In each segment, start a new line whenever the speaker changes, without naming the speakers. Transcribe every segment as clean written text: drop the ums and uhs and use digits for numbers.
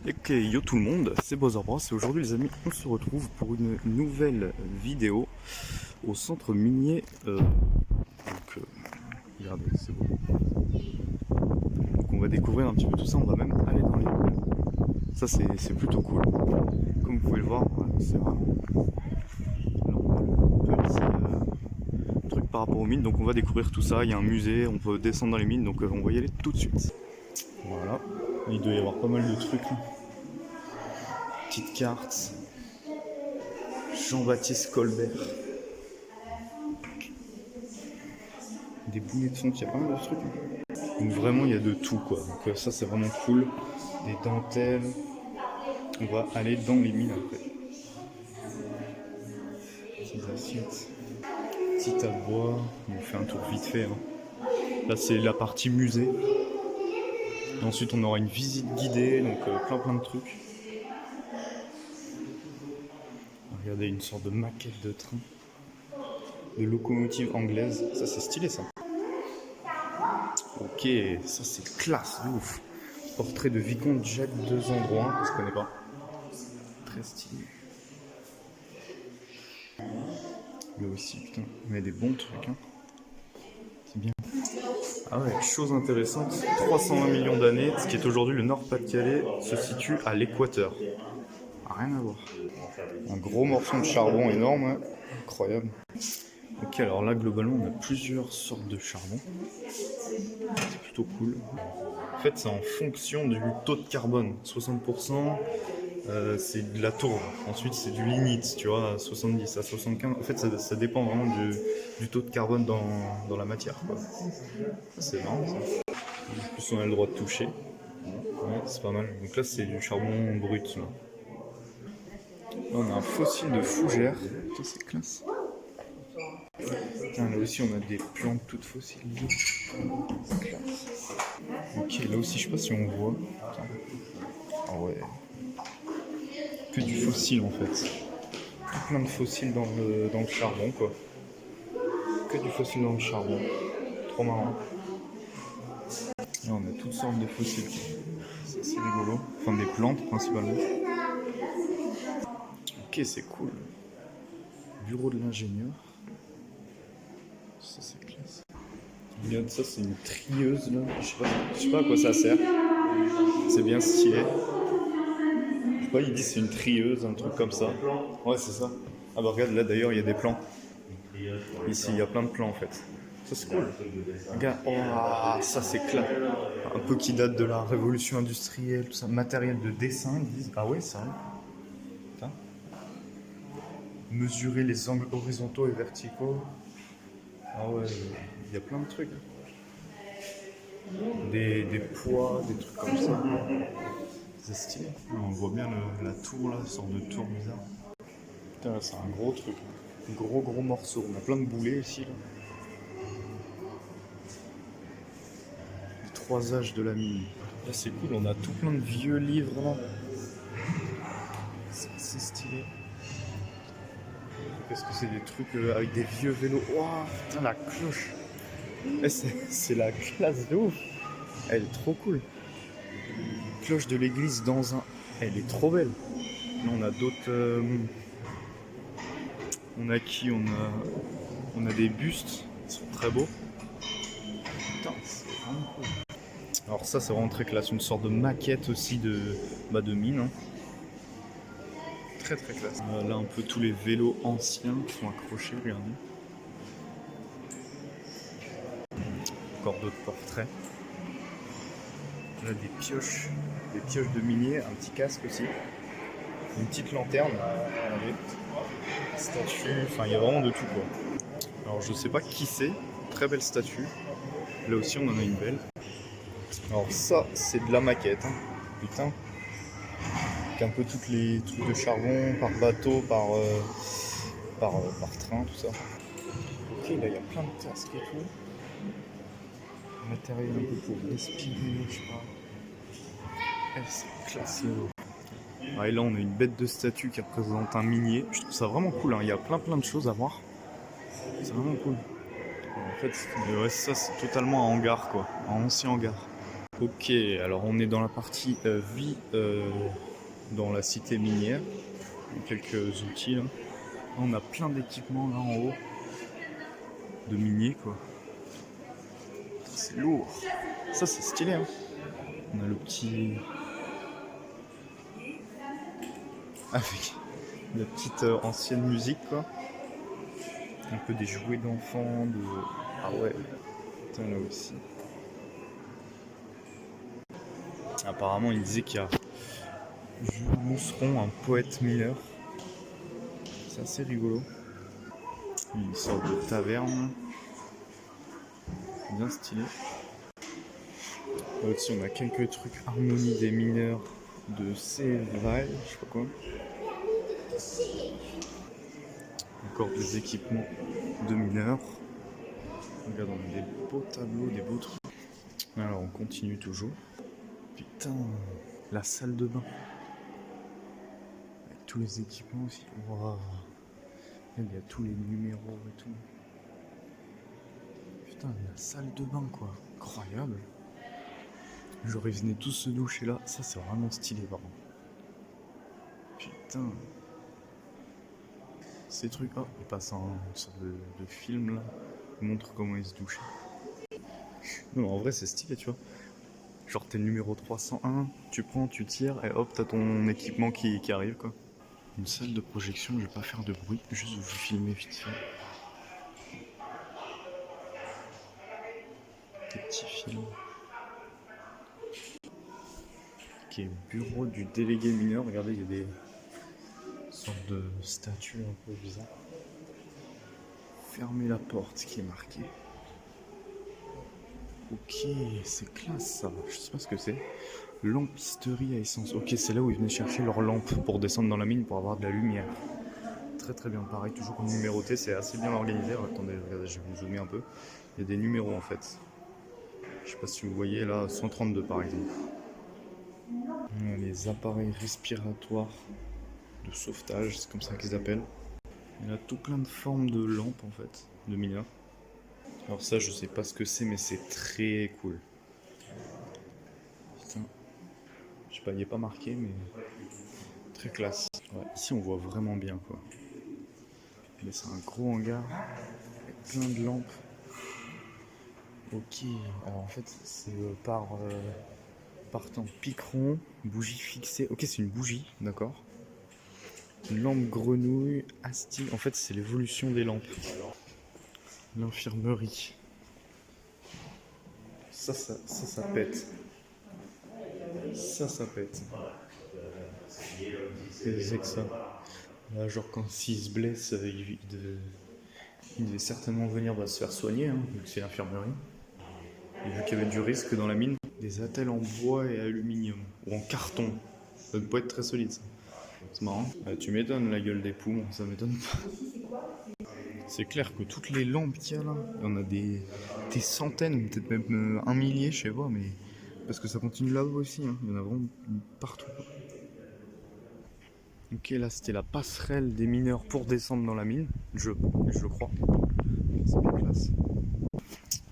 Ok, yo tout le monde, c'est Bowser Bros et aujourd'hui les amis, on se retrouve pour une nouvelle vidéo au centre minier. Regardez, c'est beau. Donc on va découvrir un petit peu tout ça, on va même aller dans les mines. Ça c'est plutôt cool. Comme vous pouvez le voir, voilà, c'est vraiment... Là, on a le petit truc par rapport aux mines, donc on va découvrir tout ça. Il y a un musée, on peut descendre dans les mines, donc on va y aller tout de suite. Voilà, il doit y avoir pas mal de trucs là. Petite carte. Jean-Baptiste Colbert. Des boulets de fonte, il y a pas mal de trucs. Donc vraiment il y a de tout quoi. Donc ça c'est vraiment cool. Des dentelles. On va aller dans les mines après. Petites assiettes. Petit tas de bois. On fait un tour vite fait. Hein. Là c'est la partie musée. Et ensuite on aura une visite guidée, donc plein de trucs. Regardez une sorte de maquette de train. De locomotive anglaise. Ça c'est stylé ça. Ok, ça c'est classe de ouf. Portrait de Vicomte Jacques II Androin, que je connais pas. Très stylé. Là aussi, putain, on a des bons trucs. Hein. C'est bien. Ah ouais, chose intéressante, 320 millions d'années, ce qui est aujourd'hui le Nord-Pas-de-Calais, se situe à l'équateur. Rien à voir. Un gros morceau de charbon énorme, hein. Incroyable. Ok, alors là, globalement, on a plusieurs sortes de charbon. C'est plutôt cool. En fait, c'est en fonction du taux de carbone. 60%, c'est de la tourbe. Ensuite, c'est du lignite, tu vois, à 70, à 75. En fait, ça dépend vraiment du taux de carbone dans la matière, quoi. C'est marrant, ça. En plus, on a le droit de toucher. Ouais, c'est pas mal. Donc là, c'est du charbon brut. Là, on a un fossile de fougère. Ça, c'est classe. Putain, là aussi, on a des plantes toutes fossiles. C'est classe. Ok, là aussi, je sais pas si on voit. Putain. Ah ouais. Que du fossile en fait. Plein de fossiles dans le charbon quoi. Que du fossile dans le charbon. Trop marrant. Là on a toutes sortes de fossiles. Ça c'est rigolo. Enfin des plantes principalement. Ok c'est cool. Bureau de l'ingénieur. Ça c'est classe. Regarde ça c'est une trieuse là. Je sais pas à quoi ça sert. C'est bien stylé. Je sais pas, ils disent c'est une trieuse, un truc comme ça. Ouais c'est ça. Ah bah regarde là d'ailleurs il y a des plans. Ici il y a plein de plans en fait. Ça c'est cool. Regarde, oh, ça c'est clair. Un peu qui date de la révolution industrielle, tout ça. Matériel de dessin, ils disent. Ah ouais, ça. Putain. Mesurer les angles horizontaux et verticaux. Ah ouais, il y a plein de trucs. Des poids, des trucs comme ça. C'est stylé. On voit bien la tour là, sorte de tour bizarre. Putain, là c'est un gros truc. Gros morceau. On a plein de boulets ici là. Trois âges de la mine. Là c'est cool, on a tout plein de vieux livres là. C'est stylé. Parce que c'est des trucs avec des vieux vélos. Waouh, putain la cloche. C'est la classe de ouf. Elle est trop cool. Cloche de l'église dans un. Elle est trop belle. Là on a d'autres. On a qui on a des bustes. Ils sont très beaux. Putain, c'est vraiment cool. Alors ça c'est vraiment très classe, une sorte de maquette aussi de mine. Hein. Très classe. Là un peu tous les vélos anciens qui sont accrochés, regardez. Encore d'autres portraits. Là des pioches de minier, un petit casque aussi. Une petite lanterne, regardez. Statue, enfin il y a vraiment de tout quoi. Alors je sais pas qui c'est, très belle statue. Là aussi on en a une belle. Alors ça c'est de la maquette, hein. Putain. Avec un peu toutes les trucs de charbon, par bateau, par train, tout ça. Ok, là il y a plein de casques et tout. Matériel un peu pour respirer, je sais pas. C'est classe. Ah, et là on a une bête de statue qui représente un minier. Je trouve ça vraiment cool, hein. Il y a plein de choses à voir. C'est vraiment cool. En fait, ouais, ça c'est totalement un hangar quoi, un ancien hangar. Ok, alors on est dans la partie vie dans la cité minière. Quelques outils là. On a plein d'équipements là en haut. De miniers quoi. C'est lourd. Ça c'est stylé hein. On a le petit... Avec la petite ancienne musique quoi. Un peu des jouets d'enfants, de... Ah ouais. Putain là aussi. Apparemment il disait qu'il y a Jules Mousseron, un poète mineur. C'est assez rigolo. Une sorte de taverne. Bien stylé. Là aussi on a quelques trucs harmonie des mineurs de Céval, je sais pas quoi. Encore des équipements de mineurs. Regarde, on a des beaux tableaux, des beaux trucs. Alors on continue toujours. Putain, la salle de bain. Avec tous les équipements aussi. Waouh. Il y a tous les numéros et tout. Putain, la salle de bain quoi. Incroyable. Genre ils venaient tous se doucher là. Ça c'est vraiment stylé par contre. Putain. Ces trucs. Oh, il passe une sorte de film là. Il montre comment ils se douchaient. Non, en vrai c'est stylé tu vois. Genre t'es le numéro 301, tu prends, tu tires et hop t'as ton équipement qui arrive quoi. Une salle de projection, je vais pas faire de bruit, juste vous filmer vite fait. Des petits films. Ok, bureau du délégué mineur, regardez il y a des sortes de statues un peu bizarres. Fermez la porte qui est marqué. Ok, c'est classe ça, je sais pas ce que c'est. Lampisterie à essence. Ok, c'est là où ils venaient chercher leurs lampes pour descendre dans la mine pour avoir de la lumière. Très très bien, pareil, toujours numéroté, c'est assez bien organisé. Alors, attendez, regardez, je vais vous zoomer un peu. Il y a des numéros en fait. Je sais pas si vous voyez là, 132 par exemple. Les appareils respiratoires de sauvetage, c'est comme ça qu'ils appellent. Il y a tout plein de formes de lampes en fait, de mineurs. Alors ça, je sais pas ce que c'est, mais c'est très cool. Putain. Je sais pas, il n'est pas marqué, mais très classe. Ouais, ici, on voit vraiment bien quoi. Mais c'est un gros hangar avec plein de lampes. Ok, alors en fait, c'est par temps piqueron, bougie fixée. Ok, c'est une bougie, d'accord. Une lampe grenouille, asti. En fait, c'est l'évolution des lampes. L'infirmerie. Ça pète. Ça pète. Qu'est-ce que c'est que ça? Là, genre, quand s'il se blesse, il devait certainement venir se faire soigner, hein, vu que c'est l'infirmerie. Et vu qu'il y avait du risque dans la mine, des attelles en bois et aluminium. Ou en carton. Ça doit pas être très solide, ça. C'est marrant. Tu m'étonnes la gueule des poumons, ça m'étonne pas. C'est clair que toutes les lampes qu'il y a là, il y en a des centaines, peut-être même un millier, je sais pas, mais. Parce que ça continue là-bas aussi, hein. Il y en a vraiment partout. Ok, là c'était la passerelle des mineurs pour descendre dans la mine, je crois. C'est bien classe.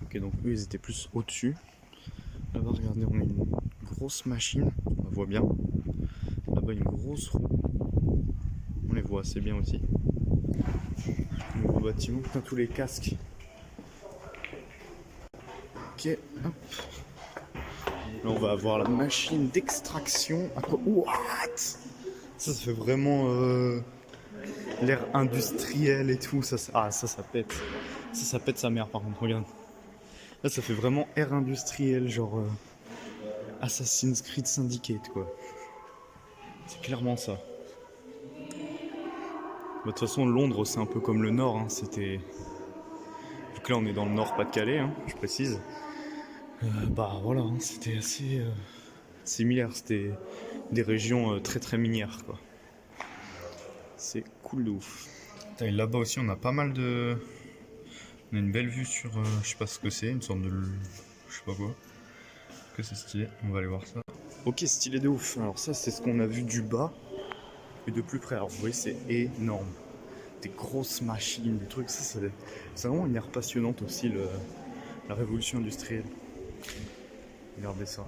Ok, donc eux ils étaient plus au-dessus. Là-bas, regardez, on a une grosse machine, on la voit bien. Là-bas, une grosse roue. On les voit assez bien aussi. Nouveau bâtiment, putain, tous les casques. Ok, hop. Là, on va avoir la machine d'extraction. À quoi? What? Ça fait vraiment l'air industriel et tout. Ça pète. Ça pète sa mère, par contre, regarde. Là, ça fait vraiment air industriel, genre Assassin's Creed Syndicate, quoi. C'est clairement ça. De toute façon, Londres, c'est un peu comme le Nord. Hein. C'était. Vu que là, on est dans le Nord Pas-de-Calais, hein, je précise. Bah voilà, hein, c'était assez similaire. C'était des régions très très minières, quoi. C'est cool de ouf. Et là-bas aussi, on a pas mal de. On a une belle vue sur. Je sais pas ce que c'est, une sorte de. Je sais pas quoi. Que c'est stylé. On va aller voir ça. Ok, stylé de ouf. Alors, ça, c'est ce qu'on a vu du bas et de plus près. Alors, vous voyez, c'est énorme. Des grosses machines, des trucs. Ça, c'est vraiment une ère passionnante aussi, la révolution industrielle. Regardez ça.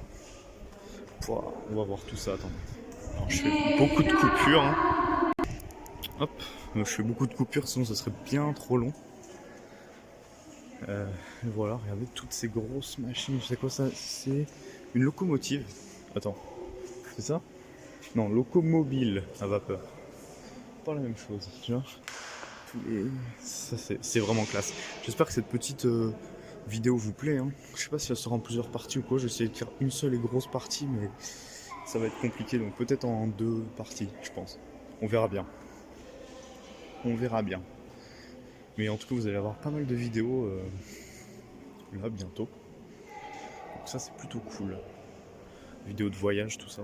Pouah, on va voir tout ça, attendez. Alors, je fais beaucoup de coupures. Hein. Hop, je fais beaucoup de coupures, sinon ça serait bien trop long. Voilà, regardez toutes ces grosses machines. Je sais quoi ça? C'est une locomotive. Attends, c'est ça? Non, locomobile à vapeur. Pas la même chose, tu vois. Ça c'est vraiment classe. J'espère que cette petite vidéo vous plaît. Hein. Je sais pas si elle sera en plusieurs parties ou quoi. J'essaie de faire une seule et grosse partie, mais ça va être compliqué. Donc peut-être en 2 parties, je pense. On verra bien. On verra bien. Mais en tout cas, vous allez avoir pas mal de vidéos là bientôt. Donc ça c'est plutôt cool. Vidéo de voyage, tout ça.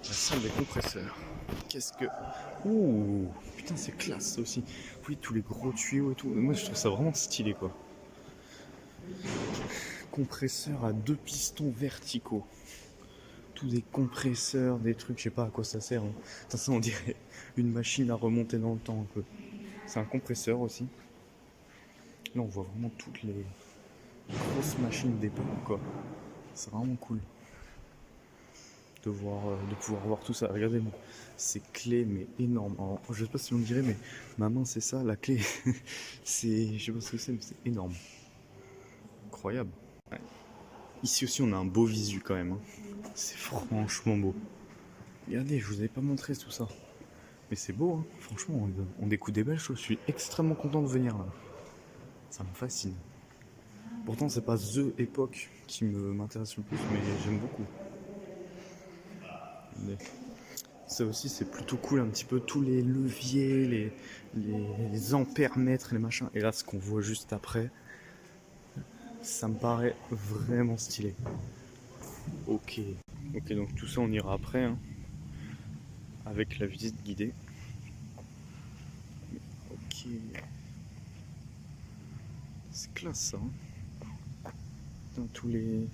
La salle des compresseurs. Qu'est-ce que... Ouh, putain, c'est classe ça aussi. Oui, tous les gros tuyaux et tout. Moi, je trouve ça vraiment stylé, quoi. Compresseur à 2 pistons verticaux. Tous des compresseurs, des trucs, je sais pas à quoi ça sert. Hein. Ça, on dirait une machine à remonter dans le temps un peu. C'est un compresseur aussi. Là, on voit vraiment toutes les grosses machines d'époque, quoi. C'est vraiment cool. De pouvoir voir tout ça. Regardez-moi, ces clés mais énormes. Alors, je sais pas si on dirait, mais ma main c'est ça, la clé. C'est, je sais pas ce que c'est, mais c'est énorme. Incroyable. Ouais. Ici aussi on a un beau visu quand même. Hein. C'est franchement beau. Regardez, je vous avais pas montré tout ça. Mais c'est beau, hein. Franchement, on découvre des belles choses. Je suis extrêmement content de venir là. Ça me fascine. Pourtant c'est pas THE époque qui m'intéresse le plus, mais j'aime beaucoup. Ça aussi c'est plutôt cool, un petit peu tous les leviers, les ampères-mètres, les machins. Et là ce qu'on voit juste après, ça me paraît vraiment stylé. Ok, donc tout ça on ira après, hein, avec la visite guidée. Ok, c'est classe ça. Hein. Dans tous les...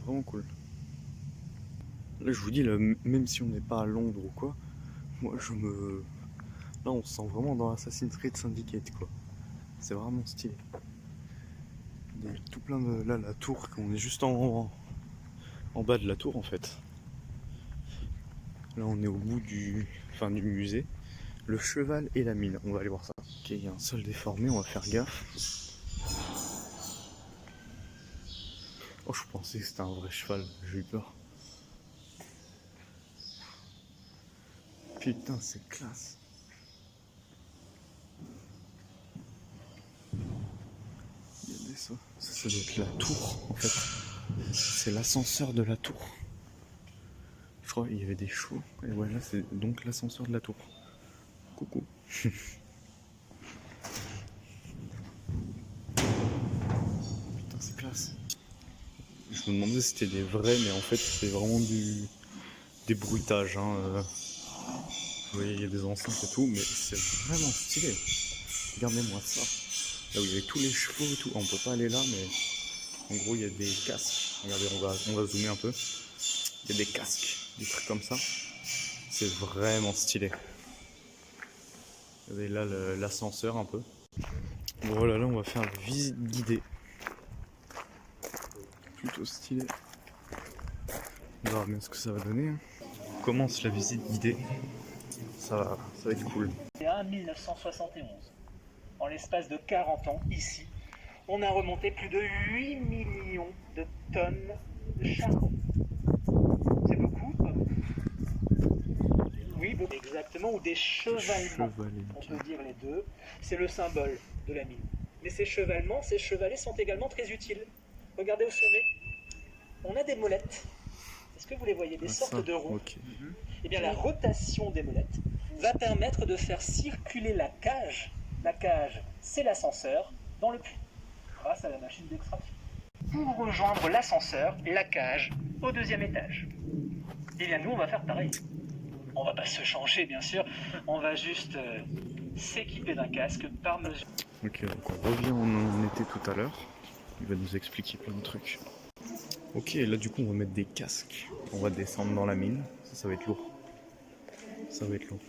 Vraiment cool. Là je vous dis, là, même si on n'est pas à Londres ou quoi, moi je me... Là on se sent vraiment dans Assassin's Creed Syndicate quoi. C'est vraiment stylé. Il y a tout plein de... Là la tour, on est juste en bas de la tour en fait. Là on est au bout du musée. Le cheval et la mine, on va aller voir ça. Ok, il y a un sol déformé, on va faire gaffe. Oh, je pensais que c'était un vrai cheval, j'ai eu peur. Putain, c'est classe. Regardez ça. Ça doit être la tour en fait. C'est l'ascenseur de la tour. Je crois qu'il y avait des chevaux. Et voilà, c'est donc l'ascenseur de la tour. Coucou. Putain, c'est classe. Je me demandais si c'était des vrais, mais en fait, c'est vraiment des bruitages. Hein. Vous voyez, il y a des enceintes et tout, mais c'est vraiment stylé. Regardez-moi ça. Là où il y avait tous les chevaux et tout. On peut pas aller là, mais en gros, il y a des casques. Regardez, on va zoomer un peu. Il y a des casques, des trucs comme ça. C'est vraiment stylé. Regardez là l'ascenseur un peu. Voilà, là on va faire la visite guidée. Plutôt stylé. On verra bien ce que ça va donner. Hein. On commence la visite guidée. Ça va être cool.
1971. En l'espace de 40 ans, ici, on a remonté plus de 8 millions de tonnes de charbon. C'est beaucoup, pas beaucoup? Oui, beaucoup. Exactement, ou des chevalements. On peut dire les deux. C'est le symbole de la mine. Mais ces chevalements, ces chevalets sont également très utiles. Regardez au sommet. On a des molettes. Est-ce que vous les voyez? Des sortes de roues.
Okay.
Eh bien, la rotation des molettes va permettre de faire circuler la cage. La cage, c'est l'ascenseur dans le puits, grâce à la machine d'extraction. Pour rejoindre l'ascenseur, la cage au 2e étage. Eh bien, nous, on va faire pareil. On va pas se changer, bien sûr. On va juste s'équiper d'un casque par mesure.
Ok, donc on revient où on était tout à l'heure. Il va nous expliquer plein de trucs. Ok, là du coup on va mettre des casques. On va descendre dans la mine. Ça va être lourd. Ça va être lourd.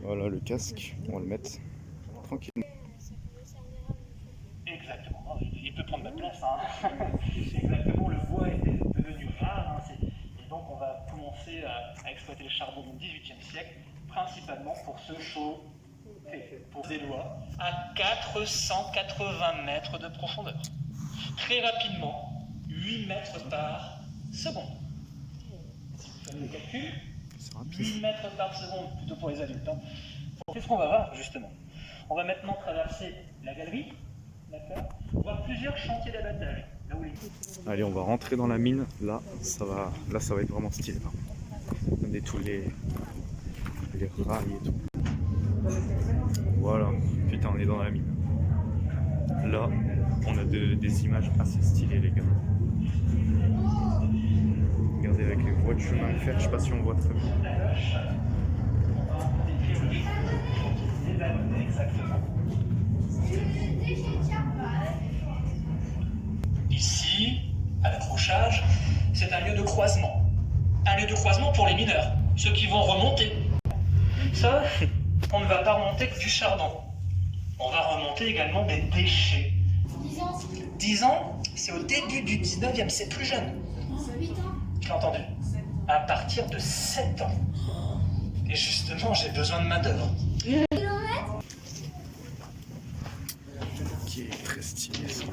Voilà le casque, on va le mettre tranquillement.
Exactement. il peut prendre de la place. Hein. Exactement, le bois est devenu rare. Hein, et donc on va commencer à exploiter le charbon au XVIIIe siècle, principalement pour se chauffer, pour des lois, à 480 mètres de profondeur. Très rapidement, 8 mètres par seconde. Si vous faites le calcul, 8 mètres par seconde, plutôt pour les adultes. Hein. C'est ce qu'on va voir justement. On va maintenant traverser la galerie, d'accord, voir plusieurs chantiers d'abattage.
Allez, on va rentrer dans la mine. Là, ça va être vraiment stylé. Regardez tous les rails et tout. Voilà, putain, on est dans la mine. Là, on a des images assez stylées, les gars. Regardez avec les voies de chemin de fer, je sais pas si on voit très bien.
Ici, à l'accrochage, c'est un lieu de croisement. Un lieu de croisement pour les mineurs, ceux qui vont remonter. Ça, on ne va pas remonter que du charbon. On va remonter également des déchets. 10 ans, c'est au début du 19e, c'est plus jeune.
8 ans.
Je l'ai entendu. À partir de 7 ans. Et justement, j'ai besoin de main-d'œuvre.
Qui est très stylé ça.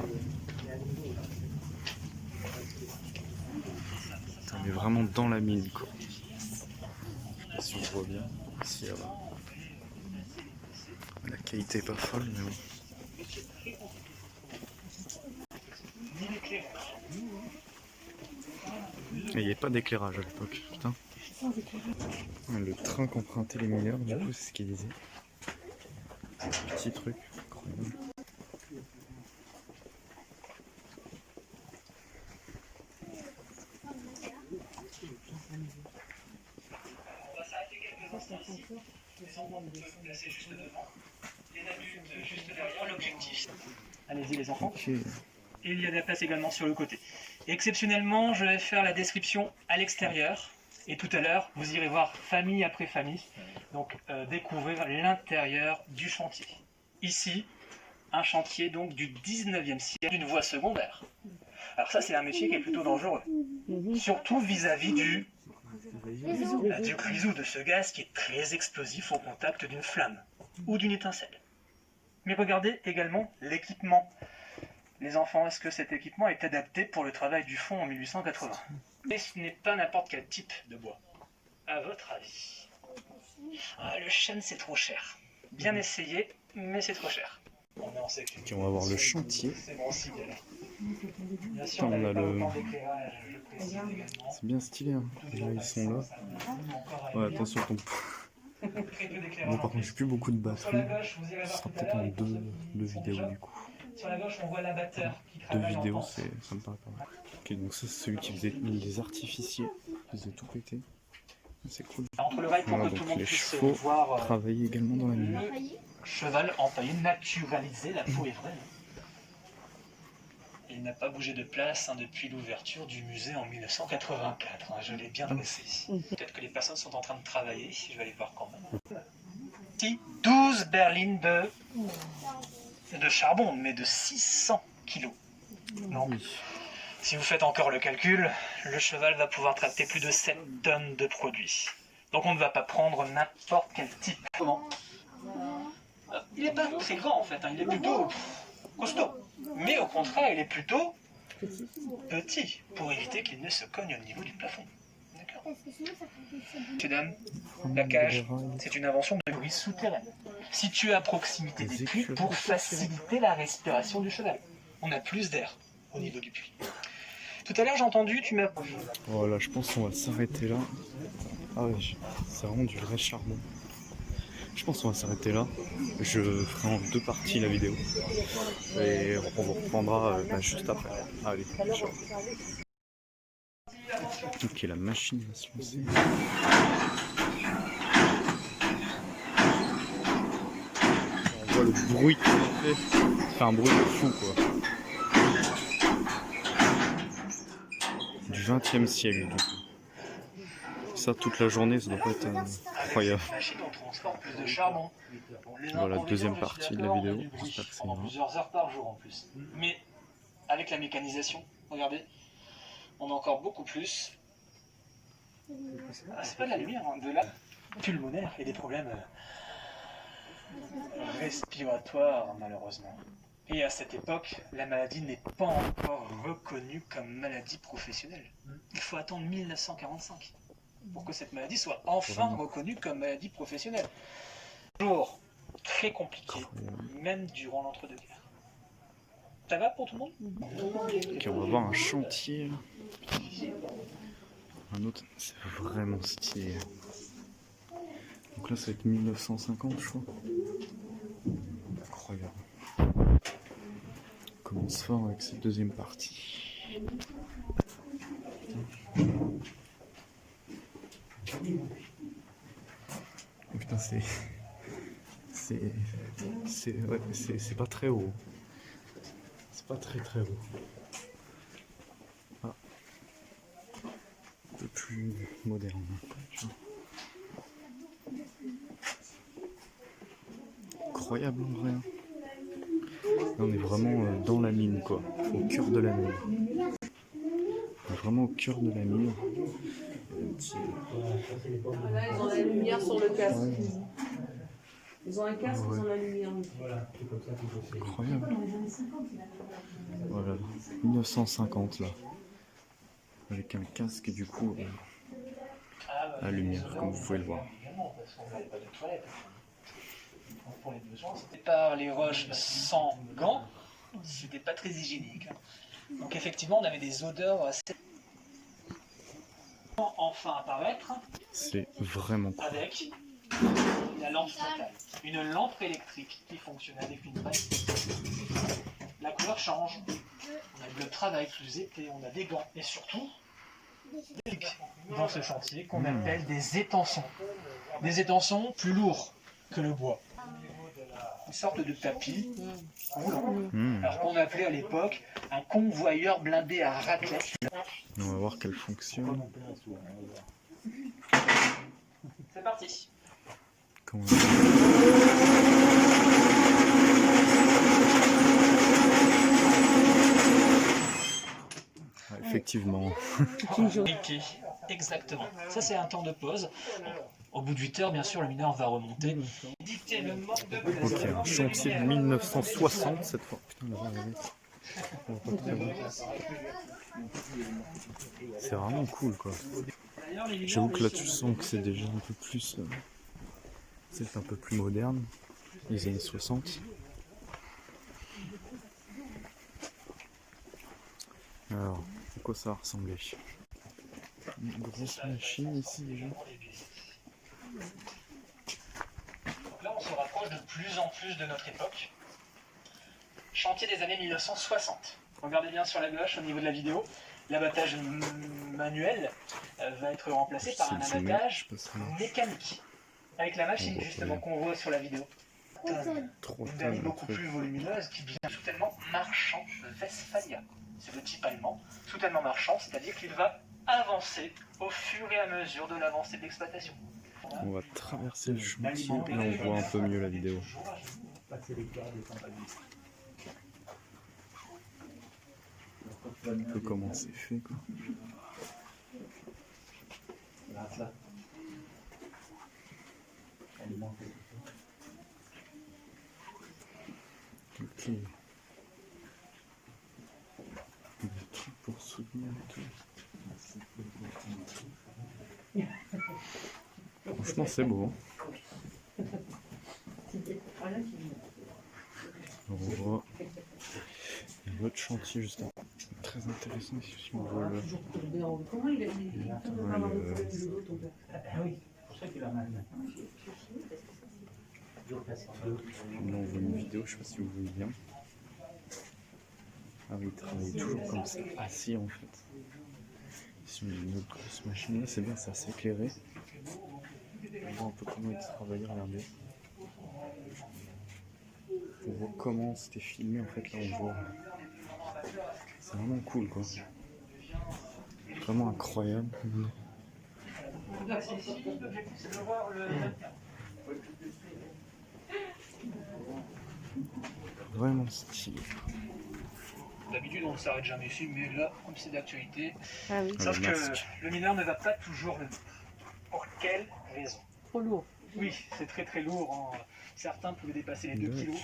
On est vraiment dans la mine quoi. Je sais pas si on voit bien. Si, la qualité est pas folle mais bon. Il n'y avait pas d'éclairage à l'époque, putain. Le train qu'empruntaient les mineurs, du coup, c'est ce qu'ils disaient. Petit truc, incroyable.
On va s'arrêter quelques instants ici. Les enfants vont se placer juste devant. Les adultes juste derrière l'objectif. Allez-y les enfants.
Okay.
Et il y a de la place également sur le côté. Et exceptionnellement, je vais faire la description à l'extérieur. Et tout à l'heure, vous irez voir famille après famille. Donc découvrir l'intérieur du chantier. Ici, un chantier donc du 19e siècle, d'une voie secondaire. Alors ça, c'est un métier qui est plutôt dangereux. Surtout vis-à-vis du grisou, de ce gaz qui est très explosif au contact d'une flamme ou d'une étincelle. Mais regardez également l'équipement. Les enfants, est-ce que cet équipement est adapté pour le travail du fond en 1880? Mais ce n'est pas n'importe quel type de bois. À votre avis? Le chêne, c'est trop cher. Bien essayé, mais c'est trop cher. On est en sécurité.
Okay, on va voir le chantier.
C'est bon signe. Bien sûr,
on a le...
C'est
C'est bien stylé, hein. Là, ils sont là. Ouais, attention, ton... Bon, par contre, j'ai plus beaucoup de batterie. Ce sera peut-être en deux vidéos du coup.
Sur la gauche, on voit l'abatteur qui
2
travaille en
vidéos,
pente.
ça me paraît pas mal. Ok, donc ça, c'est celui qui faisait des artificiers. Il faisait tout péter. C'est cool.
Entre le rail pour
Voilà,
que tout le
donc
monde
les
puisse
chevaux
voir
travaillaient également dans la mine.
cheval empaillé, naturalisé, la peau est vraie. Il n'a pas bougé de place depuis l'ouverture du musée en 1984. Je l'ai bien dressé. Peut-être que les personnes sont en train de travailler, je vais aller voir quand même. Ici, 12 berlines de charbon, mais de 600 kilos. Donc, si vous faites encore le calcul, le cheval va pouvoir tracter plus de 7 tonnes de produits. Donc on ne va pas prendre n'importe quel type. Comment? Il n'est pas très grand en fait, hein. Il est plutôt costaud. Mais au contraire, il est plutôt petit, pour éviter qu'il ne se cogne au niveau du plafond. D'accord. Messieurs, dames, la cage, c'est une invention de bruit souterraine, située à proximité des puits pour faciliter la respiration du cheval. On a plus d'air au niveau du puits. Tout à l'heure, j'ai entendu, tu m'as...
Voilà, je pense qu'on va s'arrêter là. Ah ouais, c'est vraiment du vrai charbon. Je pense qu'on va s'arrêter là. Je ferai en 2 parties la vidéo. Et on vous reprendra juste après. Allez, ciao. Ok, la machine va se lancer. On voit le bruit qu'il fait. Ça fait un bruit de fou quoi. Du 20e siècle du coup. Ça toute la journée, ça doit pas être incroyable. Voilà, deuxième partie de la vidéo. J'espère que c'est
pendant plusieurs heures par jour en plus. Mais avec la mécanisation. Regardez, on a encore beaucoup plus. Ah, c'est pas de la lumière, hein, de la pulmonaire et des problèmes respiratoires, malheureusement. Et à cette époque, la maladie n'est pas encore reconnue comme maladie professionnelle. Il faut attendre 1945 pour que cette maladie soit enfin reconnue comme maladie professionnelle. Toujours très compliqué, même durant l'entre-deux-guerres. Ça va pour tout le monde?
Ok, on va voir un chantier. Un autre, c'est vraiment stylé. Donc là, ça va être 1950, je crois. Incroyable. On commence fort avec cette deuxième partie. Oh putain, c'est pas très haut. C'est pas très très haut. Ah. Un peu plus moderne. Incroyable en vrai. Là, on est vraiment dans la mine, quoi. Au cœur de la mine. On est vraiment au cœur de la mine.
Là, ils ont la lumière sur le casque. Ouais. Ils ont un casque, ils ont la lumière.
Incroyable. Voilà, 1950 là. Avec un casque du coup à lumière, comme vous pouvez le voir.
Pour les besoins, c'était par les roches sans gants, c'était pas très hygiénique. Donc effectivement, on avait des odeurs assez... Enfin apparaître.
C'est vraiment cool.
Avec la lampe frontale. Une lampe électrique qui fonctionne avec une balle. La couleur change. On a le bleu de travail plus épais, on a des gants. Et surtout, dans ce chantier qu'on appelle des étançons. Des étançons plus lourds que le bois. Une sorte de tapis roulant. Alors qu'on appelait à l'époque un convoyeur blindé à raclette.
On va voir qu'elle fonctionne.
C'est parti.
Comment... Ah, effectivement.
Exactement. Ça, c'est un temps de pause. Au bout de 8 heures, bien sûr, le mineur va remonter.
Ok, un chantier de 1960 cette fois. Putain, c'est vraiment cool, quoi. J'avoue que là, tu sens que c'est déjà un peu plus... c'est un peu plus moderne. Les années 60. Alors, à quoi ça va ressembler? Une grosse machine ici déjà.
Donc là, on se rapproche de plus en plus de notre époque. Chantier des années 1960. Regardez bien sur la gauche, au niveau de la vidéo, l'abattage manuel va être remplacé par un abattage mécanique. Avec la machine, justement, qu'on voit sur la vidéo. Une berline beaucoup plus volumineuse qui vient soutènement marchand de Westphalia. C'est le type allemand, soutènement marchand, c'est-à-dire qu'il va avancer au fur et à mesure de l'avancée de l'exploitation.
On va traverser le chantier, là on voit un peu mieux la vidéo. Un peu comment c'est fait, quoi. Ok. Des trucs pour soutenir et tout. Franchement, c'est beau. On voit l'autre chantier juste là. Très intéressant ici aussi, on voit le... Là on voit une vidéo, je sais pas si vous voyez bien. Ah oui, il travaille toujours comme ça, assis en fait. Ici on a une autre grosse machine, là c'est bien, c'est assez éclairé. On voit un peu comment il travaillait, regardez. On voit comment c'était filmé en fait, là on voit. C'est vraiment cool quoi. Vraiment incroyable. Vraiment stylé.
D'habitude, on ne s'arrête jamais ici, mais là, comme c'est d'actualité,
Ah oui,
sauf
le
que
masque.
le mineur ne va pas toujours le mettre. Pour quelle raison?
trop lourd.
Oui, c'est très très lourd. Hein. Certains pouvaient dépasser les 2 kilos.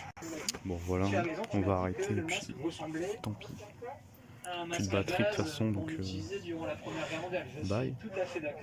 Bon voilà,
Tu as raison, tu
on
m'as
va
dit
arrêter
que
et
le
puis
masque ressemblait
tant pis.
à un
Plus de
masque à
batterie de toute
gaz
façon,
qu'on
donc
utilisait durant la Première Guerre mondiale. Je
bye.
suis tout à fait d'accord.